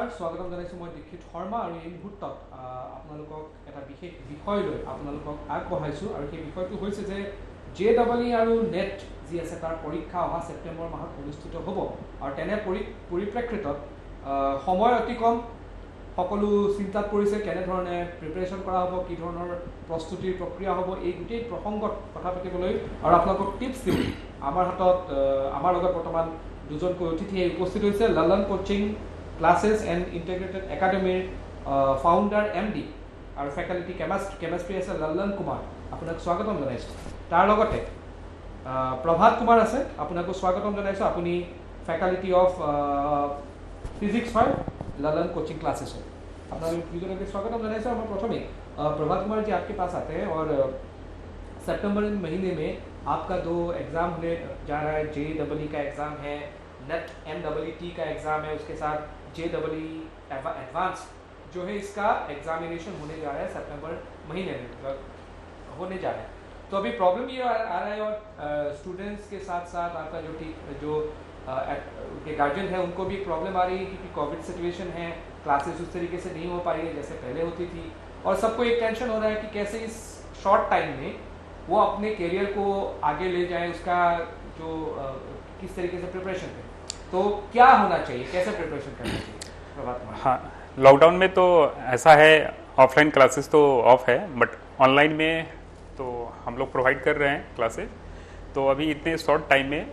নমস্কাৰ স্বাগতম জনাইছোঁ মই দীক্ষিত শৰ্মা আৰু এই মুহূৰ্তত আপোনালোকক এটা বিশেষ বিষয় লৈ আপোনালোকক আগবঢ়াইছোঁ আৰু সেই বিষয়টো হৈছে যে JEE আৰু নেট যি আছে তাৰ পৰীক্ষা অহা ছেপ্টেম্বৰ মাহত অনুষ্ঠিত হ'ব আৰু তেনে পৰিপ্ৰেক্ষিতত সময় অতি কম সকলো চিন্তাত পৰিছে কেনেধৰণে প্ৰিপাৰেশ্যন কৰা হ'ব কি ধৰণৰ প্ৰস্তুতিৰ প্ৰক্ৰিয়া হ'ব এই গোটেই প্ৰসংগত কথা পাতিবলৈ আৰু আপোনালোকক টিপছ দিম আমাৰ লগত বৰ্তমান দুজনকৈ অতিথি উপস্থিত হৈছে Lalan coaching classes and integrated academy founder MD और फैकल्टी केमिस्ट्री আছে ললন কুমাৰ আপোনাক স্বাগতম জনাইছোঁ তাৰ লগতে প্ৰভাত কুমাৰ আছে আপোনাক স্বাগতম জনাইছোঁ আপুনি फैकल्टी ऑफ फिजिक्स হয় ललन कोचिंग क्लासेस है আপনার দুজনকে স্বাগতম জনাইছোঁ আমরা প্রথমে प्रभात कुमार जी आपके पास आते हैं और सितंबर महीने में आपका 2 एग्ज़ाम होने जा रहा है JEE का एग्ज़ाम है नेट MEET का एग्ज़ाम है उसके साथ JEE एडवांस जो है इसका एग्जामिनेशन होने जा रहा है सितंबर महीने में होने जा रहा है तो अभी प्रॉब्लम ये आ रहा है और स्टूडेंट्स के साथ साथ आपका जो गार्जियन है उनको भी प्रॉब्लम आ रही है क्योंकि कोविड सिचुएशन है क्लासेस उस तरीके से नहीं हो पा रही है जैसे पहले होती थी और सबको एक टेंशन हो रहा है कि कैसे इस शॉर्ट टाइम में वो अपने करियर को आगे ले जाए उसका जो किस तरीके से प्रिपरेशन करें तो क्या होना चाहिए कैसे प्रिपरेशन करना चाहिए। हाँ, लॉकडाउन में तो ऐसा है ऑफलाइन क्लासेस तो ऑफ है बट ऑनलाइन में तो हम लोग प्रोवाइड कर रहे हैं क्लासेस। तो अभी इतने शॉर्ट टाइम में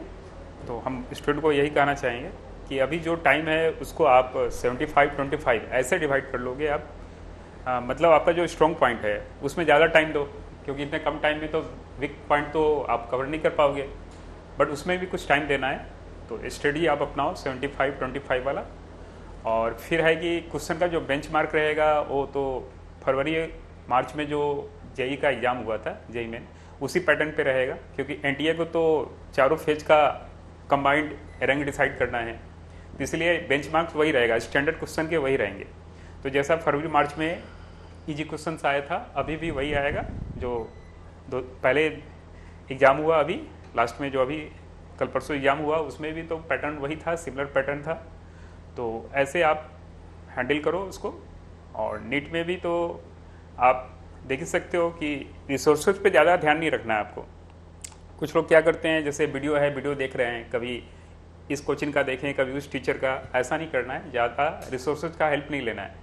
तो हम स्टूडेंट को यही कहना चाहेंगे कि अभी जो टाइम है उसको आप 75-25 ऐसे डिवाइड कर लोगे आप मतलब आपका जो स्ट्रॉन्ग पॉइंट है उसमें ज़्यादा टाइम दो क्योंकि इतने कम टाइम में तो वीक पॉइंट तो आप कवर नहीं कर पाओगे बट उसमें भी कुछ टाइम देना है। तो स्टडी आप अपनाओ 75-25 वाला और फिर है कि क्वेश्चन का जो बेंचमार्क रहेगा वो तो फरवरी मार्च में जो JEE का एग्ज़ाम हुआ था JEE में उसी पैटर्न पे रहेगा क्योंकि NTA को तो चारों फेज का कंबाइंड रैंक डिसाइड करना है तो इसलिए बेंचमार्क्स वही रहेगा स्टैंडर्ड क्वेश्चन के वही रहेंगे। तो जैसा फरवरी मार्च में इजी क्वेश्चन आया था अभी भी वही आएगा जो पहले एग्ज़ाम हुआ अभी लास्ट में जो अभी कल परसों एग्जाम हुआ उसमें भी तो पैटर्न वही था सिमिलर पैटर्न था। तो ऐसे आप हैंडल करो उसको और नीट में भी तो आप देख ही सकते हो कि रिसोर्सेज पे ज़्यादा ध्यान नहीं रखना है आपको। कुछ लोग क्या करते हैं जैसे वीडियो देख रहे हैं कभी इस कोचिंग का देखें कभी उस टीचर का ऐसा नहीं करना है ज़्यादा रिसोर्सेज का हेल्प नहीं लेना है।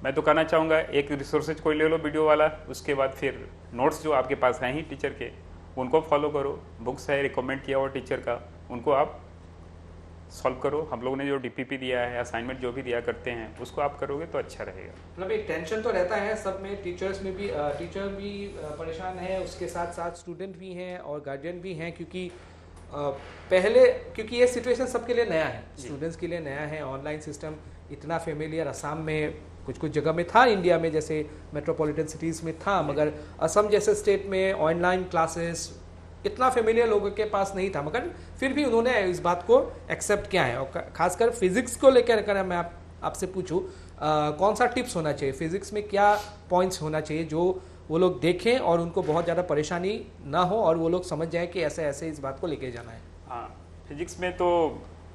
मैं तो कहना चाहूँगा एक रिसोर्सेज कोई ले लो वीडियो वाला उसके बाद फिर नोट्स जो आपके पास हैं ही टीचर के उनको फॉलो करो बुक्स है रिकमेंड किया हुआ टीचर का उनको आप सॉल्व करो। हम लोगों ने जो DPP दिया है असाइनमेंट जो भी दिया करते हैं उसको आप करोगे तो अच्छा रहेगा। मतलब एक टेंशन तो रहता है सब में टीचर भी परेशान है उसके साथ साथ स्टूडेंट भी हैं और गार्जियन भी हैं क्योंकि क्योंकि ये सिचुएशन सबके लिए नया है स्टूडेंट्स के लिए नया है। ऑनलाइन सिस्टम इतना फेमिलियर असम में कुछ जगह में था इंडिया में जैसे मेट्रोपॉलिटन सिटीज़ में था मगर असम जैसे स्टेट में ऑनलाइन क्लासेस इतना फेमिलियर लोगों के पास नहीं था मगर फिर भी उन्होंने इस बात को एक्सेप्ट किया है और खासकर फिजिक्स को लेकर अगर मैं आपसे पूछूं कौन सा टिप्स होना चाहिए फिजिक्स में क्या पॉइंट्स होना चाहिए जो वो लोग देखें और उनको बहुत ज़्यादा परेशानी ना हो और वो लोग समझ जाएं कि ऐसे ऐसे इस बात को लेके जाना है। हाँ, फिजिक्स में तो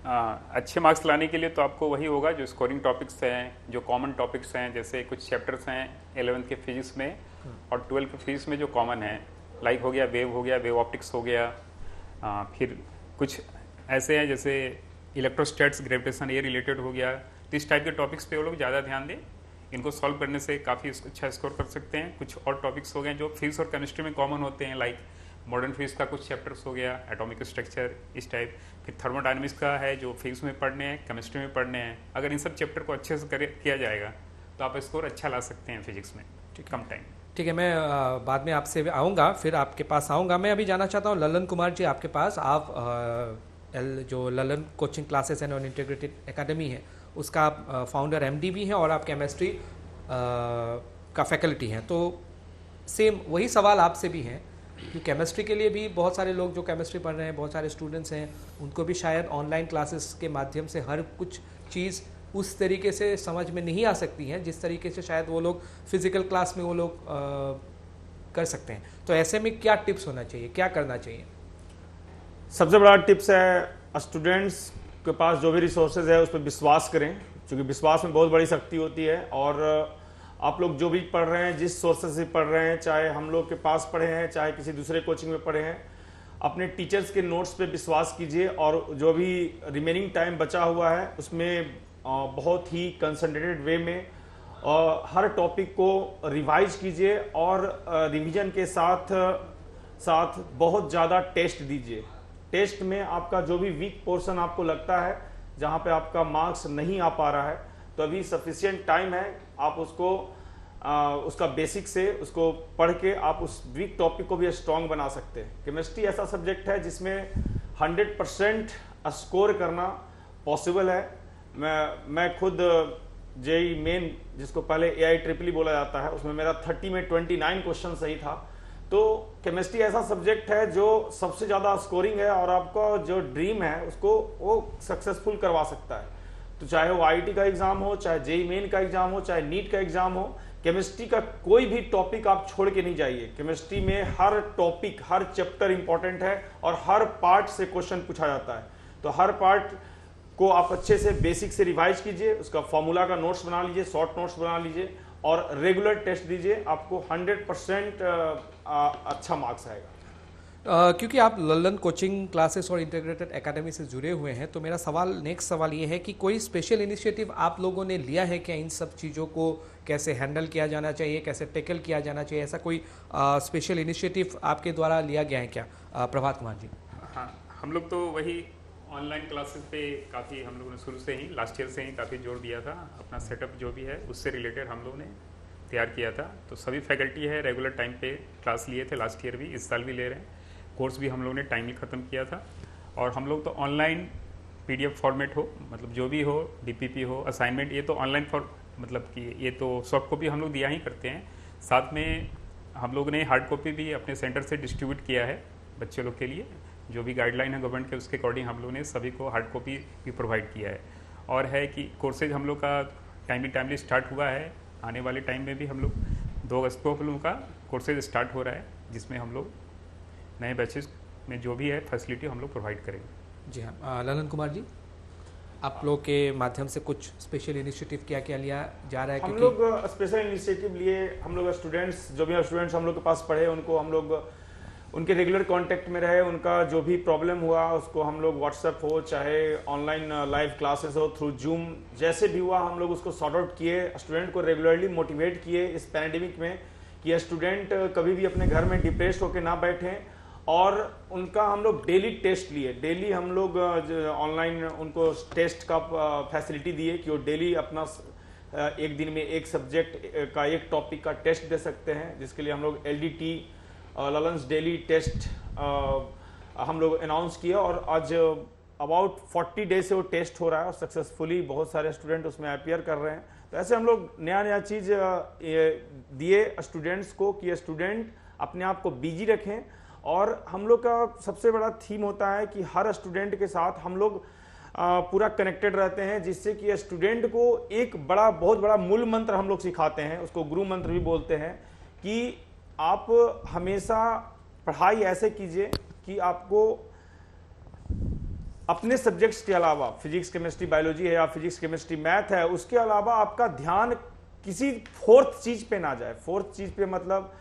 अच्छे मार्क्स लाने के लिए तो आपको वही होगा जो स्कोरिंग टॉपिक्स हैं जो कॉमन टॉपिक्स हैं जैसे कुछ चैप्टर्स हैं 11th के फिजिक्स में और 12th के फिजिक्स में जो कॉमन है लाइक हो गया वेव ऑप्टिक्स हो गया फिर कुछ ऐसे हैं जैसे इलेक्ट्रोस्टैट्स ग्रेविटेशन ये रिलेटेड हो गया। तो इस टाइप के टॉपिक्स पे वो लोग ज़्यादा ध्यान दें इनको सॉल्व करने से काफ़ी अच्छा स्कोर कर सकते हैं। कुछ और टॉपिक्स हो गए जो फिजिक्स और केमिस्ट्री में कॉमन होते हैं लाइक मॉडर्न फिजिक्स का कुछ चैप्टर्स हो गया एटॉमिक स्ट्रक्चर इस टाइप फिर थर्मोडायनेमिक्स का है जो फिजिक्स में पढ़ने हैं केमिस्ट्री में पढ़ने हैं। अगर इन सब चैप्टर को अच्छे से किया जाएगा तो आप स्कोर अच्छा ला सकते हैं फिजिक्स में कम टाइम। ठीक है मैं बाद में आपसे आऊँगा फिर आपके पास आऊँगा। मैं अभी जाना चाहता हूँ ललन कुमार जी आपके पास आप जो Lalan coaching classes and integrated academy है उसका आप फाउंडर MD भी हैं और आप केमिस्ट्री का फैकल्टी हैं तो सेम वही सवाल आपसे भी हैं कि केमिस्ट्री के लिए भी बहुत सारे लोग जो केमिस्ट्री पढ़ रहे हैं बहुत सारे स्टूडेंट्स हैं उनको भी शायद ऑनलाइन क्लासेस के माध्यम से हर कुछ चीज़ उस तरीके से समझ में नहीं आ सकती हैं जिस तरीके से शायद वो लोग फिज़िकल क्लास में वो लोग कर सकते हैं। तो ऐसे में क्या टिप्स होना चाहिए क्या करना चाहिए? सबसे बड़ा टिप्स है स्टूडेंट्स के पास जो भी रिसोर्सेज है उस पर विश्वास करें क्योंकि विश्वास में बहुत बड़ी शक्ति होती है। और आप लोग जो भी पढ़ रहे हैं, जिस सोर्सेज से पढ़ रहे हैं, चाहे हम लोग के पास पढ़े हैं, चाहे किसी दूसरे कोचिंग में पढ़े हैं, अपने टीचर्स के नोट्स पे विश्वास कीजिए और जो भी रिमेनिंग टाइम बचा हुआ है उसमें बहुत ही कंसंट्रेटेड वे में हर टॉपिक को रिवाइज कीजिए और रिवीजन के साथ साथ बहुत ज़्यादा टेस्ट दीजिए। टेस्ट में आपका जो भी वीक पोर्शन आपको लगता है, जहाँ पे आपका मार्क्स नहीं आ पा रहा है, तो अभी सफिशिएंट टाइम है, आप उसको उसका बेसिक से उसको पढ़ के आप उस वीक टॉपिक को भी स्ट्रॉन्ग बना सकते हैं। केमिस्ट्री ऐसा सब्जेक्ट है जिसमें 100% स्कोर करना पॉसिबल है। मैं खुद जेई मेन, जिसको पहले AIEEE बोला जाता है, उसमें मेरा 30 में 29 क्वेश्चन सही था। तो केमिस्ट्री ऐसा सब्जेक्ट है जो सबसे ज़्यादा स्कोरिंग है और आपका जो ड्रीम है उसको वो सक्सेसफुल करवा सकता है। तो चाहे वो IIT का एग्जाम हो, चाहे जेई मेन का एग्जाम हो, चाहे नीट का एग्जाम हो, केमिस्ट्री का कोई भी टॉपिक आप छोड़ के नहीं जाइए। केमिस्ट्री में हर टॉपिक, हर चैप्टर इंपॉर्टेंट है और हर पार्ट से क्वेश्चन पूछा जाता है। तो हर पार्ट को आप अच्छे से बेसिक से रिवाइज कीजिए, उसका फॉर्मूला का नोट्स बना लीजिए, शॉर्ट नोट्स बना लीजिए और रेगुलर टेस्ट दीजिए। आपको 100% अच्छा मार्क्स आएगा। क्योंकि आप ललन कोचिंग क्लासेस और इंटीग्रेटेड एकेडमी से जुड़े हुए हैं, तो मेरा नेक्स्ट सवाल ये है कि कोई स्पेशल इनिशिएटिव आप लोगों ने लिया है क्या? इन सब चीज़ों को कैसे हैंडल किया जाना चाहिए, कैसे टैकल किया जाना चाहिए, ऐसा कोई स्पेशल इनिशिएटिव आपके द्वारा लिया गया है क्या? प्रभात कुमार जी। हाँ, हम लोग तो वही ऑनलाइन क्लासेस पे काफ़ी हम लोगों ने शुरू से ही, लास्ट ईयर से ही काफ़ी जोर दिया था। अपना सेटअप जो भी है उससे रिलेटेड हम लोगों ने तैयार किया था। तो सभी फैकल्टी है रेगुलर टाइम पे क्लास लिए थे, लास्ट ईयर भी, इस साल भी ले रहे हैं। कोर्स भी हम लोगों ने टाइमली ख़त्म किया था। और हम लोग तो ऑनलाइन PDF फॉर्मेट हो, मतलब जो भी हो, DPP हो, असाइनमेंट, ये तो ऑनलाइन मतलब कि ये तो सॉफ्ट कॉपी हम लोग दिया ही करते हैं। साथ में हम लोग ने हार्ड कॉपी भी अपने सेंटर से डिस्ट्रीब्यूट किया है बच्चे लोग के लिए। जो भी गाइडलाइन है गवर्नमेंट के, उसके अकॉर्डिंग हम लोग ने सभी को हार्ड कॉपी भी प्रोवाइड किया है। और है कि कोर्सेज हम लोग का टाइमली स्टार्ट हुआ है। आने वाले टाइम में भी हम लोग 2 अगस्त को हम लोगों का कोर्सेज स्टार्ट हो रहा है, जिसमें हम लोग नए बैचेस में जो भी है फैसिलिटी हम लोग प्रोवाइड करेंगे। जी हाँ, ललन कुमार जी, आप लोग के माध्यम से कुछ स्पेशल इनिशिएटिव क्या लिया जा रहा है? हम लोग स्पेशल इनिशिएटिव लिए, हम लोग स्टूडेंट्स, जो भी स्टूडेंट्स हम लोग के पास पढ़े, उनको हम लोग उनके रेगुलर कांटेक्ट में रहे। उनका जो भी प्रॉब्लम हुआ उसको हम लोग व्हाट्सएप हो, चाहे ऑनलाइन लाइव क्लासेस हो, थ्रू जूम, जैसे भी हुआ हम लोग उसको सॉर्ट आउट किए। स्टूडेंट को रेगुलरली मोटिवेट किए इस पैंडेमिक में कि स्टूडेंट कभी भी अपने घर में डिप्रेस्ड होकर ना बैठें। और उनका हम लोग डेली टेस्ट लिए, डेली हम लोग ऑनलाइन उनको टेस्ट का फैसिलिटी दिए कि वो डेली अपना एक दिन में एक सब्जेक्ट का, एक टॉपिक का टेस्ट दे सकते हैं, जिसके लिए हम लोग LDT ललन्स डेली टेस्ट हम लोग अनाउंस किया। और आज अबाउट 40 डेज से वो टेस्ट हो रहा है और सक्सेसफुली बहुत सारे स्टूडेंट उसमें अपीयर कर रहे हैं। तो ऐसे हम लोग नया चीज़ दिए स्टूडेंट्स को कि स्टूडेंट अपने आप को बिजी रखें। और हम लोग का सबसे बड़ा थीम होता है कि हर स्टूडेंट के साथ हम लोग पूरा कनेक्टेड रहते हैं, जिससे कि स्टूडेंट को एक बहुत बड़ा मूल मंत्र हम लोग सिखाते हैं, उसको गुरु मंत्र भी बोलते हैं, कि आप हमेशा पढ़ाई ऐसे कीजिए कि आपको अपने सब्जेक्ट्स के अलावा, फिजिक्स केमिस्ट्री बायोलॉजी है या फिजिक्स केमिस्ट्री मैथ है, उसके अलावा आपका ध्यान किसी फोर्थ चीज पे ना जाए। फोर्थ चीज पे मतलब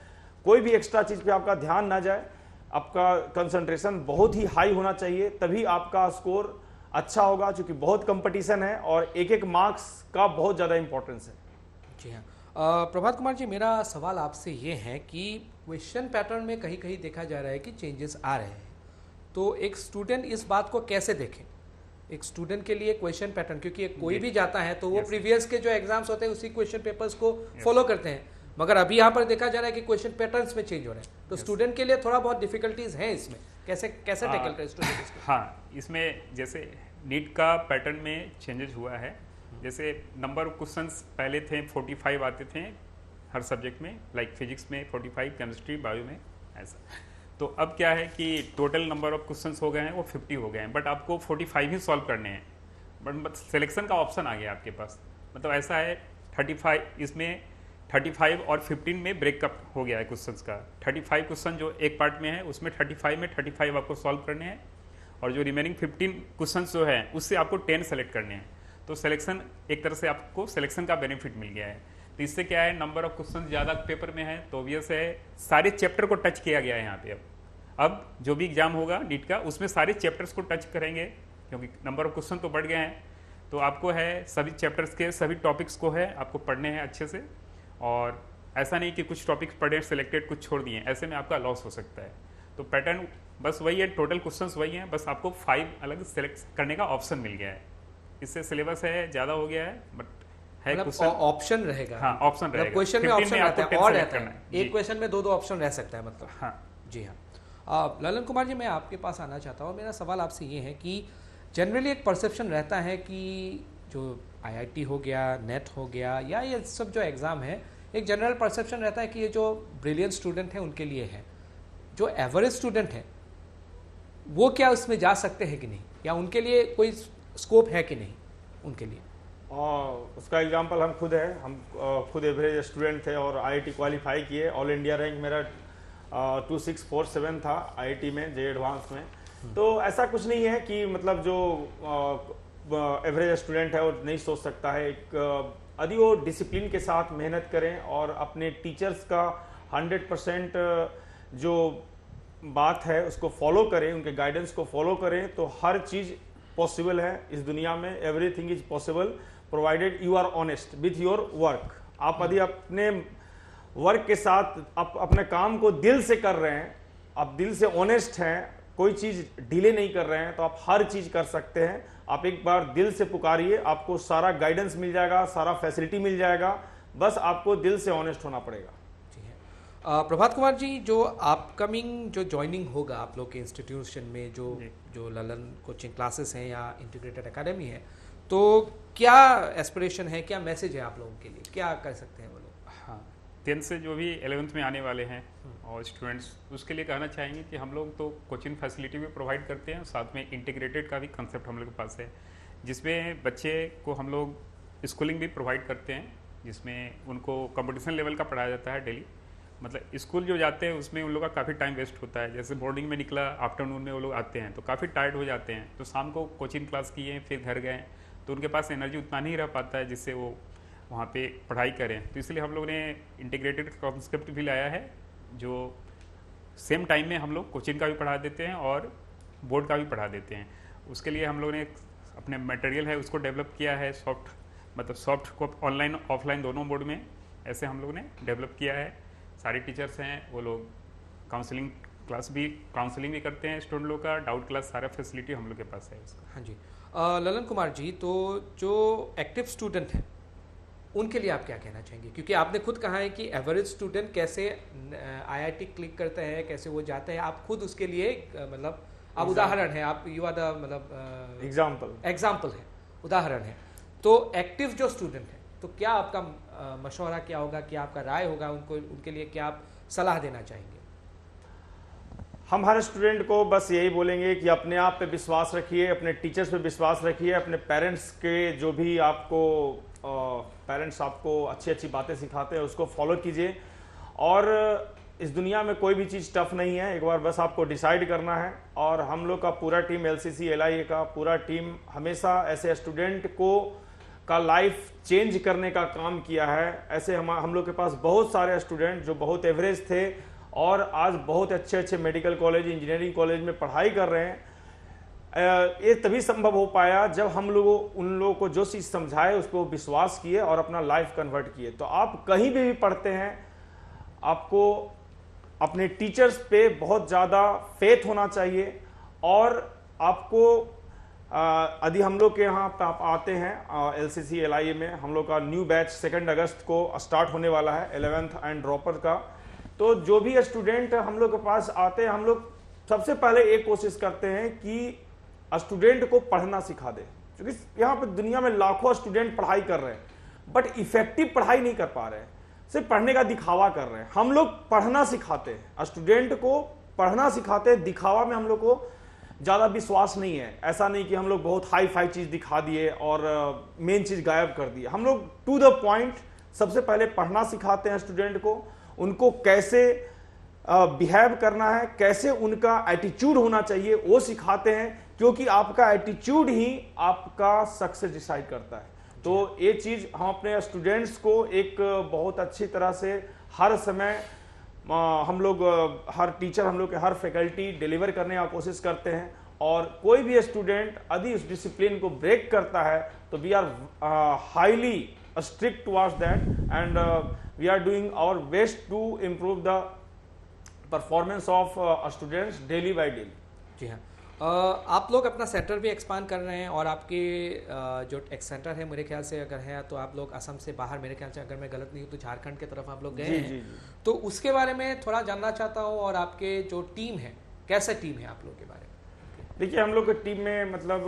कोई भी एक्स्ट्रा चीज पे आपका ध्यान ना जाए। आपका कंसंट्रेशन बहुत ही हाई होना चाहिए, तभी आपका स्कोर अच्छा होगा, क्योंकि बहुत कंपटीशन है और एक मार्क्स का बहुत ज़्यादा इंपॉर्टेंस है। जी हाँ, प्रभात कुमार जी, मेरा सवाल आपसे ये है कि क्वेश्चन पैटर्न में कहीं कहीं देखा जा रहा है कि चेंजेस आ रहे हैं, तो एक स्टूडेंट इस बात को कैसे देखें? एक स्टूडेंट के लिए क्वेश्चन पैटर्न, क्योंकि कोई भी जाता है तो वो प्रीवियस के जो एग्जाम्स होते हैं उसी क्वेश्चन पेपर्स को फॉलो करते हैं, मगर अभी यहाँ पर देखा जा रहा है कि क्वेश्चन पैटर्न्स में चेंज हो रहे हैं, तो स्टूडेंट के लिए थोड़ा बहुत डिफिकल्टीज हैं इसमें, कैसे टैकल करें स्टूडेंट इसको? हाँ, इसमें जैसे नीट का पैटर्न में चेंजेस हुआ है। जैसे नंबर ऑफ क्वेश्चंस पहले थे 45 आते थे हर सब्जेक्ट में, लाइक फिजिक्स में 45, केमिस्ट्री, बायो में ऐसा। तो अब क्या है कि टोटल नंबर ऑफ क्वेश्चंस हो गए हैं वो 50 हो गए हैं, बट आपको 45 ही सॉल्व करने हैं। बट सिलेक्शन का ऑप्शन आ गया आपके पास, मतलब ऐसा है 35, इसमें 35 और 15 में ब्रेकअप हो गया है क्वेश्चंस का। 35 क्वेश्चन जो एक पार्ट में है उसमें 35 में 35 आपको सॉल्व करने हैं, और जो रिमेनिंग 15 क्वेश्चन जो है उससे आपको 10 सेलेक्ट करने हैं। तो सिलेक्शन एक तरह से आपको सिलेक्शन का बेनिफिट मिल गया है। तो इससे क्या है, नंबर ऑफ क्वेश्चन ज़्यादा पेपर में है, तो ऑब्वियस है सारे चैप्टर को टच किया गया है यहाँ पे। अब जो भी एग्जाम होगा नीट का, उसमें सारे चैप्टर्स को टच करेंगे, क्योंकि नंबर ऑफ क्वेश्चन तो बढ़ गए हैं। तो आपको है सभी चैप्टर्स के सभी टॉपिक्स को है आपको पढ़ने हैं अच्छे से, और ऐसा नहीं कि कुछ टॉपिक्स पढ़े सिलेक्टेड कुछ छोड़ दिए, ऐसे में आपका लॉस हो सकता है। तो पैटर्न बस वही है, टोटल क्वेश्चंस वही हैं, बस आपको 5 अलग सेलेक्ट करने का ऑप्शन मिल गया है। इससे सिलेबस है ज़्यादा हो गया है, बट है मतलब ऑप्शन रहेगा। हाँ, ऑप्शन रहेगा। क्वेश्चन में ऑप्शन रहता है और रहता है, जी। एक क्वेश्चन में 2 ऑप्शन रह सकता है मतलब। हाँ जी हाँ। ललन कुमार जी, मैं आपके पास आना चाहता हूँ। मेरा सवाल आपसे ये है कि जनरली एक परसेप्शन रहता है कि जो IIT हो गया, नेट हो गया, या ये सब जो एग्ज़ाम है, एक जनरल परसेप्शन रहता है कि ये जो ब्रिलियंट स्टूडेंट हैं उनके लिए है। जो एवरेज स्टूडेंट हैं वो क्या उसमें जा सकते हैं कि नहीं, या उनके लिए कोई स्कोप है कि नहीं उनके लिए? उसका एग्जांपल हम खुद है। हम खुद एवरेज स्टूडेंट थे और IIT क्वालिफाई किए। ऑल इंडिया रैंक मेरा 2647 था IIT में, जे एडवांस में। तो ऐसा कुछ नहीं है कि मतलब जो एवरेज स्टूडेंट है वो नहीं सोच सकता है। यदि वो डिसिप्लिन के साथ मेहनत करें और अपने टीचर्स का 100% जो बात है उसको फॉलो करें, उनके गाइडेंस को फॉलो करें, तो हर चीज़ पॉसिबल है इस दुनिया में। Everything is possible provided you are honest with your work. आप यदि अपने वर्क के साथ अपने काम को दिल से कर रहे हैं, आप दिल से ऑनेस्ट हैं, कोई चीज़ डिले नहीं कर रहे हैं, तो आप हर चीज़ कर सकते हैं। आप एक बार दिल से पुकारिए, आपको सारा गाइडेंस मिल जाएगा, सारा फैसिलिटी मिल जाएगा, बस आपको दिल से ऑनेस्ट होना पड़ेगा। प्रभात कुमार जी, जो अपकमिंग जो ज्वाइनिंग होगा आप लोग के इंस्टीट्यूशन में, जो ललन कोचिंग क्लासेस हैं या इंटीग्रेटेड एकेडमी है, तो क्या एस्पिरेशन है, क्या मैसेज है आप लोगों के लिए, क्या कर सकते हैं वो लोग? हाँ, 10th से जो भी 11th में आने वाले हैं और स्टूडेंट्स, उसके लिए कहना चाहेंगे कि हम लोग तो कोचिंग फैसिलिटी भी प्रोवाइड करते हैं, साथ में इंटीग्रेटेड का भी कंसेप्ट हम लोग के पास है, जिसमें बच्चे को हम लोग स्कूलिंग भी प्रोवाइड करते हैं, जिसमें उनको कंपटीशन लेवल का पढ़ाया जाता है डेली। मतलब स्कूल जो जाते हैं उसमें उन लोगों का काफ़ी टाइम वेस्ट होता है। जैसे मॉर्निंग में निकला, आफ्टरनून में वो लोग आते हैं तो काफ़ी टायर्ड हो जाते हैं, तो शाम को कोचिंग क्लास किए फिर घर गए, तो उनके पास एनर्जी उतना नहीं रह पाता है जिससे वो वहाँ पे पढ़ाई करें। तो इसलिए हम लोग ने इंटीग्रेटेड कॉन्सेप्ट भी लाया है, जो सेम टाइम में हम लोग कोचिंग का भी पढ़ा देते हैं और बोर्ड का भी पढ़ा देते हैं। उसके लिए हम लोग ने अपने मटेरियल है उसको डेवलप किया है, सॉफ्ट को ऑनलाइन ऑफलाइन दोनों मोड में ऐसे हम लोग ने डेवलप किया है। सारे टीचर्स हैं वो लोग काउंसलिंग भी करते हैं स्टूडेंट लोग का, डाउट क्लास सारा फैसिलिटी हम लोग के पास है उसका। हाँ जी। ललन कुमार जी, तो जो एक्टिव स्टूडेंट हैं उनके लिए आप क्या कहना चाहेंगे? क्योंकि आपने खुद कहा है कि एवरेज स्टूडेंट कैसे IIT क्लिक करते हैं, कैसे वो जाते हैं, आप खुद उसके लिए मतलब आप उदाहरण है, आप यू आर द मतलब एग्जाम्पल है, उदाहरण है। तो एक्टिव जो स्टूडेंट है, तो क्या आपका मशवरा क्या होगा, क्या आपका राय होगा उनको, उनके लिए क्या आप सलाह देना चाहेंगे? हम हर स्टूडेंट को बस यही बोलेंगे कि अपने आप पे विश्वास रखिए, अपने टीचर्स पे विश्वास रखिए, अपने पेरेंट्स के जो भी आपको पेरेंट्स आपको अच्छी अच्छी बातें सिखाते हैं उसको फॉलो कीजिए। और इस दुनिया में कोई भी चीज़ टफ नहीं है, एक बार बस आपको डिसाइड करना है। और हम लोग का पूरा टीम LCC LIA का पूरा टीम हमेशा ऐसे स्टूडेंट का लाइफ चेंज करने का काम किया है। ऐसे हम लोग के पास बहुत सारे स्टूडेंट जो बहुत एवरेज थे और आज बहुत अच्छे अच्छे मेडिकल कॉलेज, इंजीनियरिंग कॉलेज में पढ़ाई कर रहे हैं। ये तभी संभव हो पाया जब हम लोग उन लोगों को जो चीज़ समझाए उसको विश्वास किए और अपना लाइफ कन्वर्ट किए। तो आप कहीं भी पढ़ते हैं, आपको अपने टीचर्स पे बहुत ज़्यादा फेथ होना चाहिए। और आपको यदि हम लोग के यहाँ पे आप आते हैं LCC LIA में, हम लोग का न्यू बैच 2 अगस्त को स्टार्ट होने वाला है 11th एंड ड्रॉपर का। तो जो भी स्टूडेंट हम लोग के पास आते हैं, हम लोग सबसे पहले एक कोशिश करते हैं कि स्टूडेंट को पढ़ना सिखा दे, क्योंकि यहाँ पे दुनिया में लाखों स्टूडेंट पढ़ाई कर रहे हैं बट इफेक्टिव पढ़ाई नहीं कर पा रहे हैं, सिर्फ पढ़ने का दिखावा कर रहे हैं। हम लोग पढ़ना सिखाते हैं, स्टूडेंट को पढ़ना सिखाते हैं। दिखावा में हम लोग को ज़्यादा विश्वास नहीं है। ऐसा नहीं कि हम लोग बहुत हाई फाई चीज़ दिखा दिए और मेन चीज़ गायब कर दिए। हम लोग टू द पॉइंट सबसे पहले पढ़ना सिखाते हैं स्टूडेंट को, उनको कैसे बिहेव करना है, कैसे उनका एटीट्यूड होना चाहिए वो सिखाते हैं। क्योंकि आपका एटीट्यूड ही आपका सक्सेस डिसाइड करता है। तो ये चीज हम अपने स्टूडेंट्स को एक बहुत अच्छी तरह से हर समय हम लोग हर टीचर, हम लोग के हर फैकल्टी डिलीवर करने का कोशिश करते हैं। और कोई भी स्टूडेंट यदि उस डिसिप्लिन को ब्रेक करता है तो we are highly strict towards that and we are doing our best to improve the performance of students daily by daily. जी हाँ, आप लोग अपना सेंटर भी एक्सपांड कर रहे हैं और आपके जो एक सेंटर है मेरे ख्याल से अगर है तो आप लोग असम से बाहर, मेरे ख्याल से अगर मैं गलत नहीं हूँ तो झारखंड की तरफ आप लोग गए हैं। जी। तो उसके बारे में थोड़ा जानना चाहता हूँ, और आपके जो टीम है कैसे टीम है आप लोग के बारे में? देखिए, हम लोग की टीम में मतलब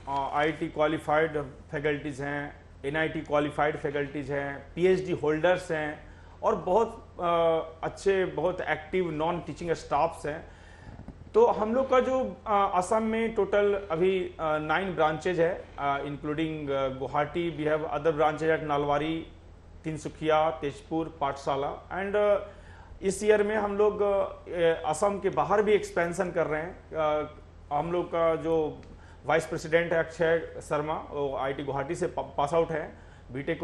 IIT क्वालिफाइड फैकल्टीज हैं, NIT क्वालिफाइड फैकल्टीज हैं, PhD होल्डर्स हैं और बहुत अच्छे, बहुत एक्टिव नॉन टीचिंग स्टाफ्स हैं। तो हम लोग का जो असम में टोटल अभी 9 ब्रांचेज है, including Guwahati. We have other branches at Nalbari, Tinsukia, Tezpur, Pathshala. And इस ईयर में हम लोग असम के बाहर भी एक्सपेंशन कर रहे हैं। हम लोग का जो वाइस प्रेसिडेंट है अक्षय शर्मा, वो IIT गुवाहाटी से पास आउट है, BTech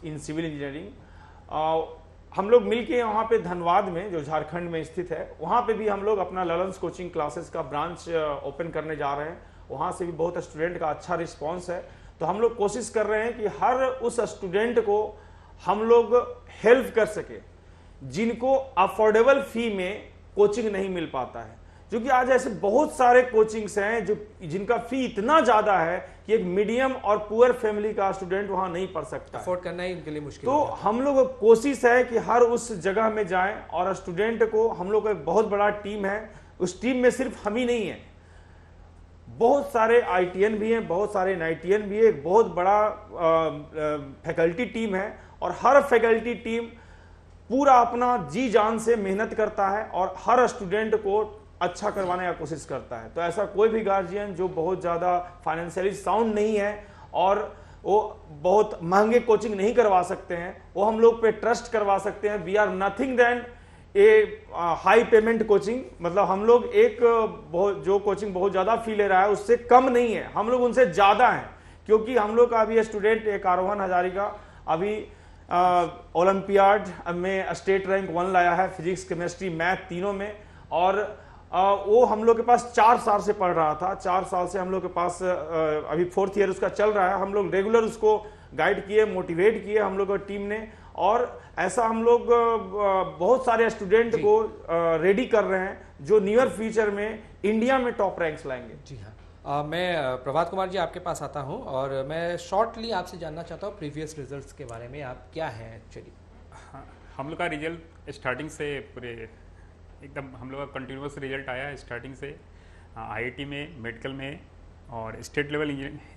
इन सिविल इंजीनियरिंग। हम लोग मिलके वहाँ पे धनबाद में, जो झारखंड में स्थित है, वहाँ पे भी हम लोग अपना ललन्स कोचिंग क्लासेस का ब्रांच ओपन करने जा रहे हैं। वहाँ से भी बहुत स्टूडेंट का अच्छा रिस्पांस है। तो हम लोग कोशिश कर रहे हैं कि हर उस स्टूडेंट को हम लोग हेल्प कर सके जिनको अफोर्डेबल फी में कोचिंग नहीं मिल पाता है। क्योंकि आज ऐसे बहुत सारे कोचिंग्स हैं जो जिनका फी इतना ज्यादा है कि एक मीडियम और पुअर फैमिली का स्टूडेंट वहां नहीं पढ़ सकता, अफोर्ड करना ही उनके लिए मुश्किल। तो हम लोग कोशिश है कि हर उस जगह में जाएं और स्टूडेंट को, हम लोग का एक बहुत बड़ा टीम है, उस टीम में सिर्फ हम ही नहीं है, बहुत सारे IITian भी हैं, बहुत सारे NITian भी है, एक बहुत बड़ा फैकल्टी टीम है। और हर फैकल्टी टीम पूरा अपना जी जान से मेहनत करता है और हर स्टूडेंट को अच्छा करवाने का कोशिश करता है। तो ऐसा कोई भी गार्जियन जो बहुत ज़्यादा फाइनेंशियली साउंड नहीं है और वो बहुत महंगे कोचिंग नहीं करवा सकते हैं, वो हम लोग पे ट्रस्ट करवा सकते हैं। We are nothing than a high payment coaching. मतलब हम लोग एक जो कोचिंग बहुत ज़्यादा फी ले रहा है उससे कम नहीं है, हम लोग उनसे ज़्यादा हैं। क्योंकि हम लोग का अभी स्टूडेंट एक आरोहन हजारिका अभी ओलंपियाड में स्टेट रैंक 1 लाया है, फिजिक्स, केमिस्ट्री, मैथ तीनों में। और वो हम लोग के पास 4 साल से पढ़ रहा था। 4 साल से हम लोग के पास अभी 4th ईयर उसका चल रहा है। हम लोग रेगुलर उसको गाइड किए, मोटिवेट किए हम लोग टीम ने। और ऐसा हम लोग बहुत सारे स्टूडेंट को रेडी कर रहे हैं जो नियर फ्यूचर में इंडिया में टॉप रैंक्स लाएंगे। जी हाँ, मैं प्रभात कुमार जी आपके पास आता हूँ और मैं शॉर्टली आपसे जानना चाहता हूँ प्रीवियस रिजल्ट्स के बारे में। आप क्या हैं एक्चुअली? हाँ, हम लोग का रिजल्ट स्टार्टिंग से पूरे एकदम हम लोग का कंटिन्यूस रिजल्ट आया है स्टार्टिंग से। IIT में, मेडिकल में और स्टेट लेवल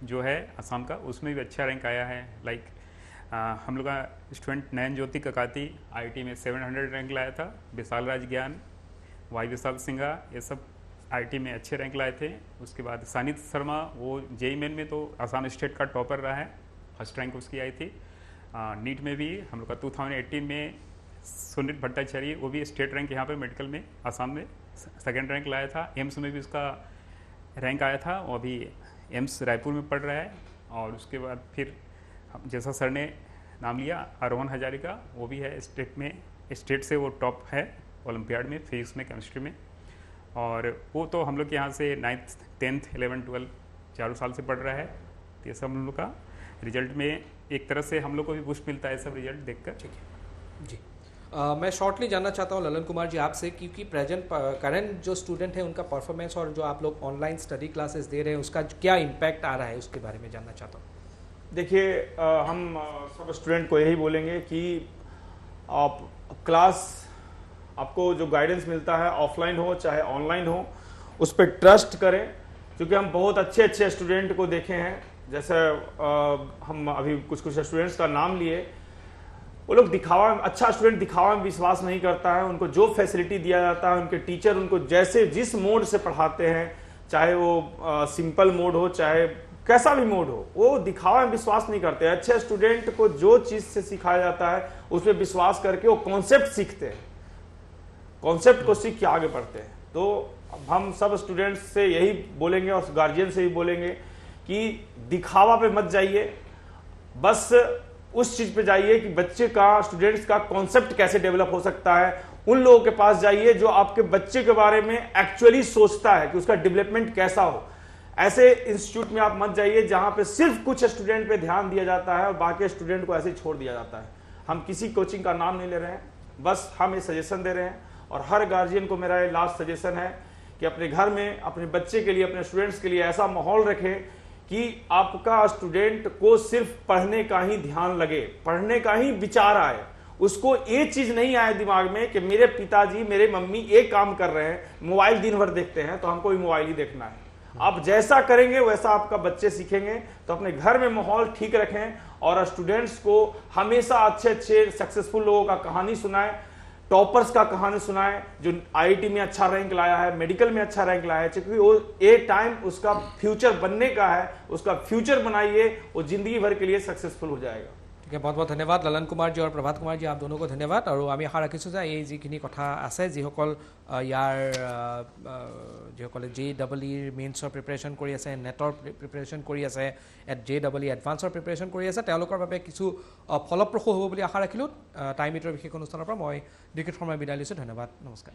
जो है असम का, उसमें भी अच्छा रैंक आया है। लाइक हम लोग का स्टूडेंट नयन ज्योति ककाती IIT में 700 रैंक लाया था। विशाल राज ज्ञान, वाई विशाल सिंघा, ये सब IIT में अच्छे रैंक लाए थे। उसके बाद सानित शर्मा, वो JEE मेन में तो असम स्टेट का टॉपर रहा है, फर्स्ट रैंक उसकी आई थी। नीट में भी हम लोग का 2018 में सुनीत भट्टाचार्य, वो भी स्टेट रैंक यहाँ पे मेडिकल में असम में 2nd रैंक लाया था। एम्स में भी उसका रैंक आया था, वो अभी एम्स रायपुर में पढ़ रहा है। और उसके बाद फिर जैसा सर ने नाम लिया आरोहन हजारिका, वो भी है स्टेट में, स्टेट से वो टॉप है ओलंपियाड में, फिजिक्स में, केमिस्ट्री में। और वो तो हम लोग के यहाँ से 9th, 10th, 11th, 12th चारों साल से पढ़ रहा है। तो ये सब हम लोग का रिजल्ट में एक तरह से हम लोग को भी बूस्ट मिलता है सब रिजल्ट देखकर। ठीक है जी। मैं शॉर्टली जानना चाहता हूँ ललन कुमार जी आपसे, क्योंकि करंट जो स्टूडेंट है उनका परफॉर्मेंस और जो आप लोग ऑनलाइन स्टडी क्लासेस दे रहे हैं उसका क्या इम्पैक्ट आ रहा है, उसके बारे में जानना चाहता हूँ। देखिए, हम सब स्टूडेंट को यही बोलेंगे कि आप क्लास, आपको जो गाइडेंस मिलता है ऑफलाइन हो चाहे ऑनलाइन हो, उस पर ट्रस्ट करें। क्योंकि हम बहुत अच्छे अच्छे स्टूडेंट को देखे हैं, जैसे हम अभी कुछ स्टूडेंट्स का नाम लिए, वो लोग दिखावा, अच्छा स्टूडेंट दिखावा में विश्वास नहीं करता है। उनको जो फैसिलिटी दिया जाता है, उनके टीचर उनको जैसे जिस मोड से पढ़ाते हैं, चाहे वो सिंपल मोड हो चाहे कैसा भी मोड हो, वो दिखावा में विश्वास नहीं करते। अच्छे स्टूडेंट को जो चीज से सिखाया जाता है उस पर विश्वास करके वो कॉन्सेप्ट सीखते हैं, कॉन्सेप्ट को सीख के आगे बढ़ते हैं। तो हम सब स्टूडेंट्स से यही बोलेंगे और गार्जियन से भी बोलेंगे कि दिखावा पे मत जाइए, बस उस चीज पे जाइए कि बच्चे का, स्टूडेंट्स का कॉन्सेप्ट कैसे डेवलप हो सकता है। उन लोगों के पास जाइए जो आपके बच्चे के बारे में एक्चुअली सोचता है कि उसका डेवलपमेंट कैसा हो। ऐसे इंस्टीट्यूट में आप मत जाइए जहां पे सिर्फ कुछ स्टूडेंट पे ध्यान दिया जाता है और बाकी स्टूडेंट को ऐसे ही छोड़ दिया जाता है। हम किसी कोचिंग का नाम नहीं ले रहे हैं, बस हम ये सजेशन दे रहे हैं। और हर गार्जियन को मेरा ये लास्ट सजेशन है कि अपने घर में अपने बच्चे के लिए, अपने स्टूडेंट्स के लिए ऐसा माहौल रखें कि आपका स्टूडेंट को सिर्फ पढ़ने का ही ध्यान लगे, पढ़ने का ही विचार आए, उसको ये चीज नहीं आए दिमाग में कि मेरे पिताजी, मेरे मम्मी एक काम कर रहे हैं, मोबाइल दिन भर देखते हैं तो हमको भी मोबाइल ही देखना है। आप जैसा करेंगे वैसा आपका बच्चे सीखेंगे। तो अपने घर में माहौल ठीक रखें और स्टूडेंट्स को हमेशा अच्छे अच्छे सक्सेसफुल लोगों का कहानी सुनाएं, टॉपर्स का कहानी सुनाएं, जो आईआईटी में अच्छा रैंक लाया है, मेडिकल में अच्छा रैंक लाया है, क्योंकि वो एक टाइम उसका फ्यूचर बनने का है। उसका फ्यूचर बनाइए, वो जिंदगी भर के लिए सक्सेसफुल हो जाएगा। ठीक है, बहुत बहुत धन्यवाद ललन कुमार जी और प्रभात कुमार जी, आप दोनों को धन्यवाद। और आम आशा रखिছোঁ যে এই যিখিনি কথা আছে, যিসকল ইয়াৰ যিসকলে JEE মেইনছৰ প্ৰিপেৰেশ্যন কৰি আছে, নেটৰ প্ৰিপেৰেশ্যন কৰি আছে, JEE এডভান্সৰ প্ৰিপেৰেশ্যন কৰি আছে, তেওঁলোকৰ বাবে কিছু ফলপ্ৰসূ হ'ব বুলি আশা ৰাখিলোঁ। টাইম ইটৰ বিশেষ অনুষ্ঠানৰ পৰা মই ডিকেট শৰ্মাই বিদায় লৈছোঁ। ধন্যবাদ, নমস্কাৰ।